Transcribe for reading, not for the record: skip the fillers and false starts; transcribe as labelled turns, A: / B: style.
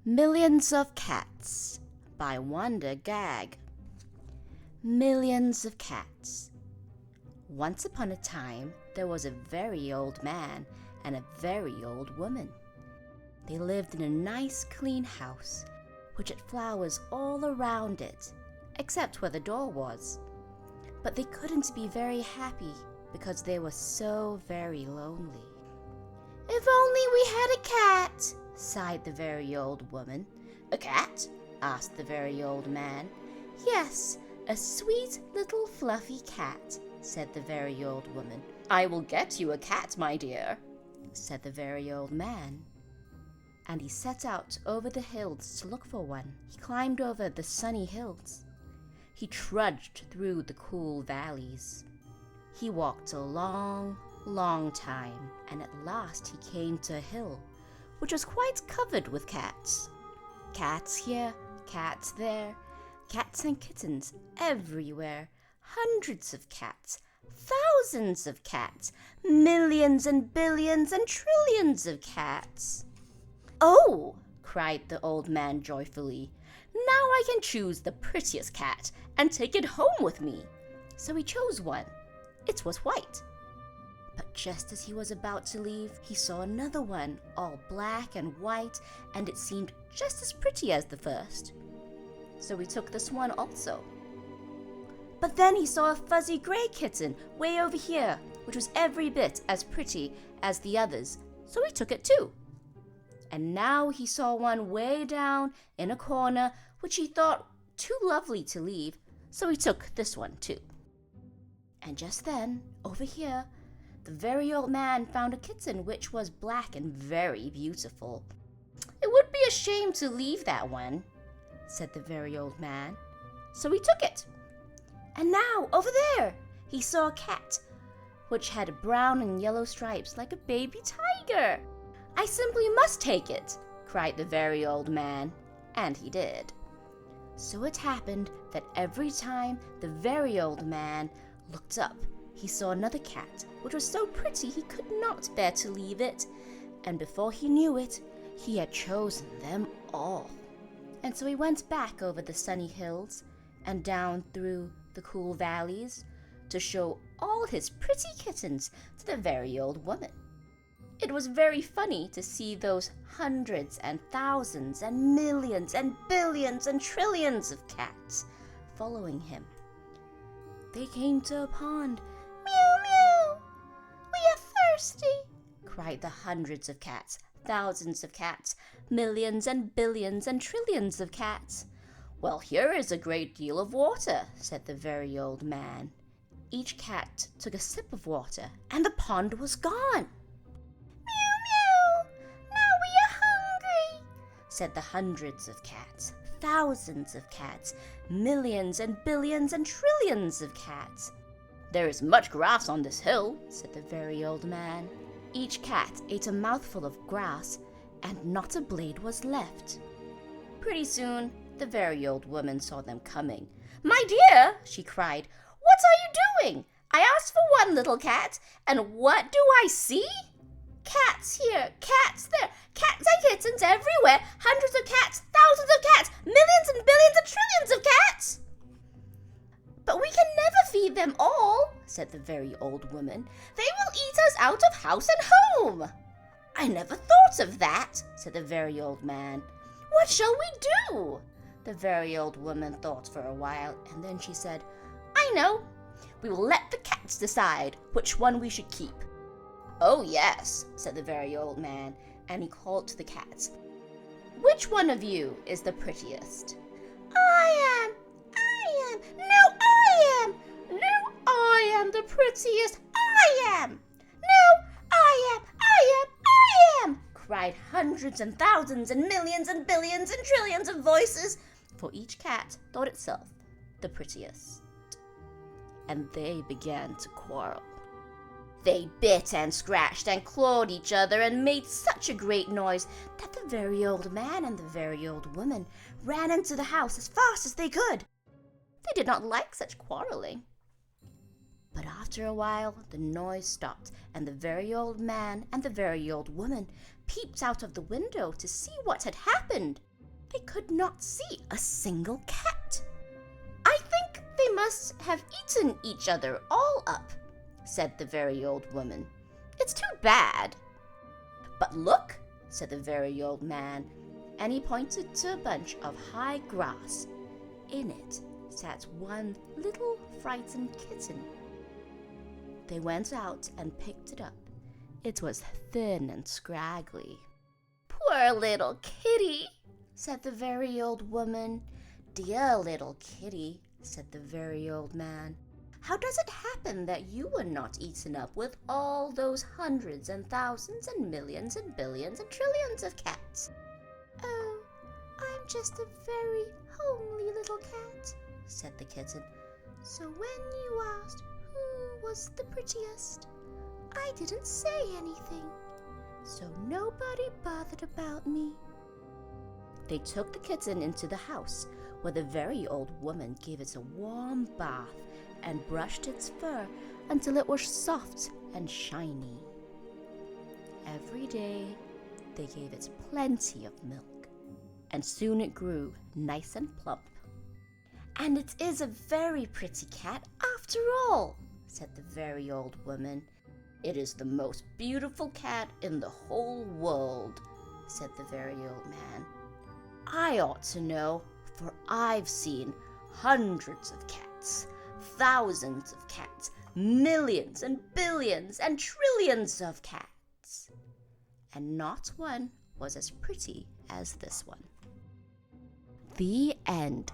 A: Millions of Cats by Wanda Ga'g. Millions of cats. Once upon a time, there was a very old man and a very old woman. They lived in a nice, clean house, which had flowers all around it, except where the door was. But they couldn't be very happy because they were so very lonely. "If only we had a cat," sighed the very old woman. "A cat?" asked the very old man. "Yes, a sweet little fluffy cat," said the very old woman. "I will get you a cat, my dear," said the very old man. And he set out over the hills to look for one. He climbed over the sunny hills. He trudged through the cool valleys. He walked a long time, and at last he came to a hill, which was quite covered with cats. Cats here, cats there, cats and kittens everywhere, hundreds of cats, thousands of cats, millions and billions and trillions of cats. "Oh!" cried the old man joyfully. "Now I can choose the prettiest cat and take it home with me." So he chose one. It was white. But just as he was about to leave, he saw another one, all black and white, and it seemed just as pretty as the first. So he took this one also. But then he saw a fuzzy gray kitten way over here, which was every bit as pretty as the others, so he took it too. And now he saw one way down in a corner, which he thought too lovely to leave, so he took this one too. And just then, over here, the very old man found a kitten which was black and very beautiful. "It would be a shame to leave that one," said the very old man. So he took it. And now, over there, he saw a cat which had brown and yellow stripes like a baby tiger. "I simply must take it," cried the very old man, and he did. So it happened that every time the very old man looked up, he saw another cat, which was so pretty he could not bear to leave it. And before he knew it, he had chosen them all. And so he went back over the sunny hills and down through the cool valleys to show all his pretty kittens to the very old woman. It was very funny to see those hundreds and thousands and millions and billions and trillions of cats following him. They came to a pond. "Meow, meow! We are thirsty!" cried the hundreds of cats, thousands of cats, millions and billions and trillions of cats. "Well, here is a great deal of water," said the very old man. Each cat took a sip of water, and the pond was gone. "Meow, meow! Now we are hungry!" said the hundreds of cats, thousands of cats, millions and billions and trillions of cats. "There is much grass on this hill," said the very old man. Each cat ate a mouthful of grass, and not a blade was left. Pretty soon, the very old woman saw them coming. "My dear," she cried, "what are you doing? I asked for one little cat, and what do I see? Cats here, cats there, cats and kittens everywhere, hundreds of cats, thousands of cats, millions and billions and trillions of cats." "But we can never feed them all," said the very old woman. "They will eat us out of house and home." "I never thought of that," said the very old man. "What shall we do?" The very old woman thought for a while, and then she said, "I know. We will let the cats decide which one we should keep." "Oh, yes," said the very old man, and he called to the cats. "Which one of you is the prettiest?" "I am! No, I am! No, I am the prettiest! I am! No, I am! Cried hundreds and thousands and millions and billions and trillions of voices, for each cat thought itself the prettiest. And they began to quarrel. They bit and scratched and clawed each other and made such a great noise that the very old man and the very old woman ran into the house as fast as they could. They did not like such quarreling. But after a while, the noise stopped, and the very old man and the very old woman peeped out of the window to see what had happened. they could not see a single cat. "I think they must have eaten each other all up," said the very old woman. "It's too bad." "But look," said the very old man, and he pointed to a bunch of high grass. In it sat one little frightened kitten. They went out and picked it up. It was thin and scraggly. "Poor little kitty," said the very old woman. "Dear little kitty," said the very old man. "How does it happen that you were not eaten up with all those hundreds and thousands and millions and billions and trillions of cats?" "Oh, I'm just a very homely little cat," said the kitten. "So when you asked who was the prettiest, I didn't say anything. So nobody bothered about me." They took the kitten into the house, where the very old woman gave it a warm bath and brushed its fur until it was soft and shiny. Every day they gave it plenty of milk, and soon it grew nice and plump. "And it is a very pretty cat after all," said the very old woman. "It is the most beautiful cat in the whole world," said the very old man. "I ought to know, for I've seen hundreds of cats, thousands of cats, millions and billions and trillions of cats, and not one was as pretty as this one." The end.